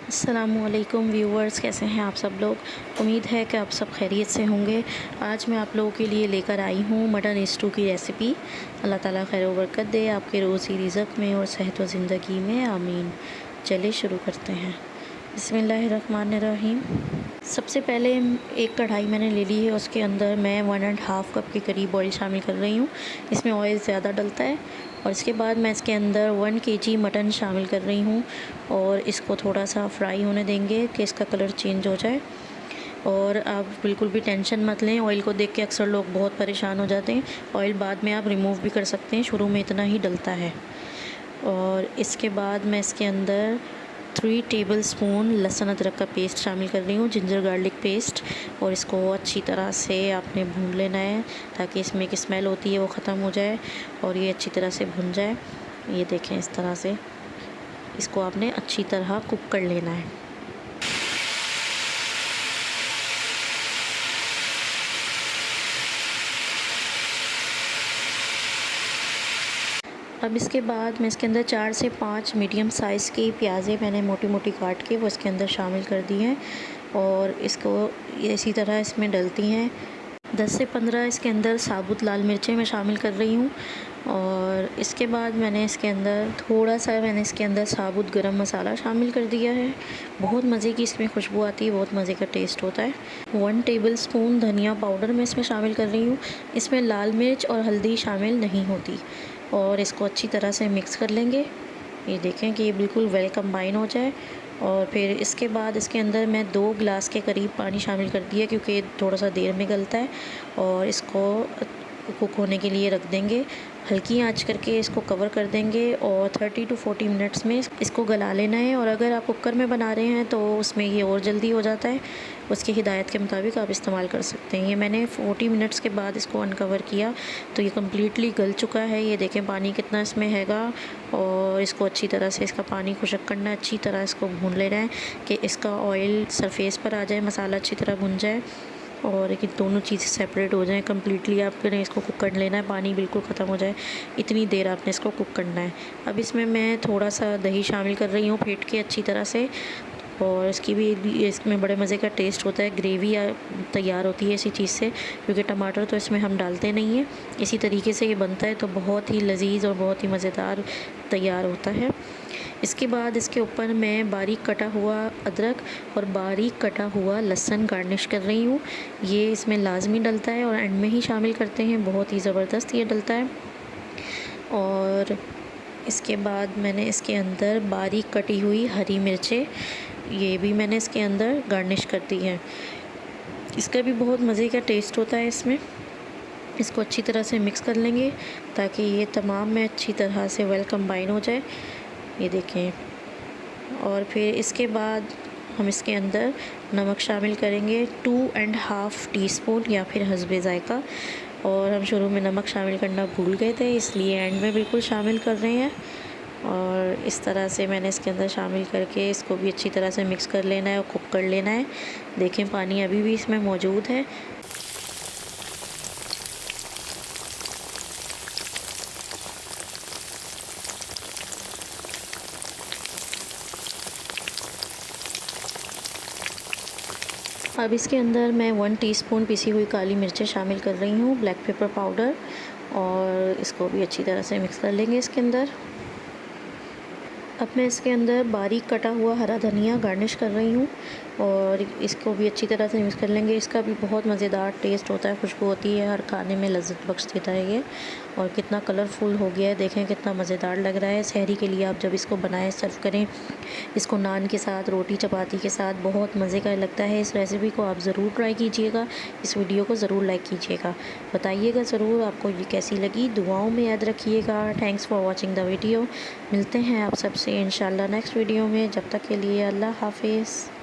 अस्सलामुअलैकुम व्यूवर्स, कैसे हैं आप सब लोग। उम्मीद है कि आप सब खैरियत से होंगे। आज मैं आप लोगों के लिए लेकर आई हूँ मटन स्टू की रेसिपी। अल्लाह ताला खैर व बरकत दे आपके रोज़ी रिज़्क़ में और सेहत व ज़िंदगी में, आमीन। चलिए शुरू करते हैं। बिस्मिल्लाहिर्रहमानिर्रहीम। सबसे पहले एक कढ़ाई मैंने ले ली है, उसके अंदर मैं 1.5 कप के करीब ऑयल शामिल कर रही हूँ। इसमें ऑयल ज़्यादा डलता है। और इसके बाद मैं इसके अंदर 1 केजी मटन शामिल कर रही हूँ और इसको थोड़ा सा फ्राई होने देंगे कि इसका कलर चेंज हो जाए। और आप बिल्कुल भी टेंशन मत लें, ऑयल को देख के अक्सर लोग बहुत परेशान हो जाते हैं। ऑयल बाद में आप रिमूव भी कर सकते हैं, शुरू में इतना ही डलता है। और इसके बाद मैं इसके अंदर 3 टेबलस्पून लहसुन अदरक का पेस्ट शामिल कर रही हूँ, जिंजर गार्लिक पेस्ट। और इसको अच्छी तरह से आपने भून लेना है ताकि इसमें एक स्मेल होती है वो ख़त्म हो जाए और ये अच्छी तरह से भुन जाए। ये देखें, इस तरह से इसको आपने अच्छी तरह कुक कर लेना है। अब इसके बाद मैं इसके अंदर 4 से 5 मीडियम साइज़ की प्याज़ें मैंने मोटी मोटी काट के वो इसके अंदर शामिल कर दी हैं और इसको इसी तरह इसमें डलती हैं। 10 से 15 इसके अंदर साबुत लाल मिर्चें मैं शामिल कर रही हूँ। और इसके बाद मैंने इसके अंदर साबुत गरम मसाला शामिल कर दिया है। बहुत मज़े की इसमें खुशबू आती है, बहुत मज़े का टेस्ट होता है। 1 टेबलस्पून धनिया पाउडर मैं इसमें शामिल कर रही हूँ। इसमें लाल मिर्च और हल्दी शामिल नहीं होती। और इसको अच्छी तरह से मिक्स कर लेंगे। ये देखें कि ये बिल्कुल वेल कंबाइन हो जाए। और फिर इसके बाद इसके अंदर मैं 2 गिलास के करीब पानी शामिल कर दिया, क्योंकि थोड़ा सा देर में गलता है। और इसको कुक होने के लिए रख देंगे। हल्की आंच करके इसको कवर कर देंगे और 30 टू 40 मिनट्स में इसको गला लेना है। और अगर आप कुकर में बना रहे हैं तो उसमें ये और जल्दी हो जाता है। उसकी हिदायत के मुताबिक आप इस्तेमाल कर सकते हैं। ये मैंने 40 मिनट्स के बाद इसको अनकवर किया तो ये कम्प्लीटली गल चुका है। ये देखें पानी कितना इसमें हैगा। और इसको अच्छी तरह से इसका पानी खुशक करना है, अच्छी तरह इसको भून लेना है कि इसका ऑयल सरफेस पर आ जाए, मसाला अच्छी तरह भुन जाए और कि दोनों चीज़ें सेपरेट हो जाएं कम्प्लीटली। आपने इसको कुक कर लेना है, पानी बिल्कुल ख़त्म हो जाए, इतनी देर आपने इसको कुक करना है। अब इसमें मैं थोड़ा सा दही शामिल कर रही हूँ फेंट के अच्छी तरह से। और इसमें बड़े मज़े का टेस्ट होता है। ग्रेवी तैयार होती है इसी चीज़ से, क्योंकि टमाटर तो इसमें हम डालते नहीं हैं। इसी तरीके से ये बनता है तो बहुत ही लजीज और बहुत ही मज़ेदार तैयार होता है। इसके बाद इसके ऊपर मैं बारीक कटा हुआ अदरक और बारीक कटा हुआ लहसुन गार्निश कर रही हूँ। ये इसमें लाजमी डलता है और एंड में ही शामिल करते हैं, बहुत ही ज़बरदस्त ये डलता है। और इसके बाद मैंने इसके अंदर बारीक कटी हुई हरी मिर्चें, ये भी मैंने इसके अंदर गार्निश कर दी है। इसका भी बहुत मज़े का टेस्ट होता है इसमें। इसको अच्छी तरह से मिक्स कर लेंगे ताकि ये तमाम में अच्छी तरह से वेल कंबाइन हो जाए। ये देखें। और फिर इसके बाद हम इसके अंदर नमक शामिल करेंगे 2.5 टीस्पून या फिर हस्बे ज़ायक़ा। और हम शुरू में नमक शामिल करना भूल गए थे, इसलिए एंड में बिल्कुल शामिल कर रहे हैं। और इस तरह से मैंने इसके अंदर शामिल करके इसको भी अच्छी तरह से मिक्स कर लेना है और कुक कर लेना है। देखें पानी अभी भी इसमें मौजूद है। अब इसके अंदर मैं 1 टीस्पून पिसी हुई काली मिर्चें शामिल कर रही हूँ, ब्लैक पेपर पाउडर। और इसको भी अच्छी तरह से मिक्स कर लेंगे इसके अंदर। अब मैं इसके अंदर बारीक कटा हुआ हरा धनिया गार्निश कर रही हूँ और इसको भी अच्छी तरह से मिक्स कर लेंगे। इसका भी बहुत मज़ेदार टेस्ट होता है, खुशबू होती है, हर खाने में लज्जत बख्श देता है ये। और कितना कलरफुल हो गया है, देखें कितना मज़ेदार लग रहा है। सहरी के लिए आप जब इसको बनाएं, सर्व करें इसको नान के साथ, रोटी चपाती के साथ, बहुत मज़े का लगता है। इस रेसिपी को आप ज़रूर ट्राई कीजिएगा, इस वीडियो को ज़रूर लाइक कीजिएगा, बताइएगा ज़रूर आपको ये कैसी लगी, दुआओं में याद रखिएगा। Thanks for watching the video. मिलते हैं आप सबसे इंशाल्लाह नेक्स्ट वीडियो में। जब तक के लिए अल्लाह हाफिज़।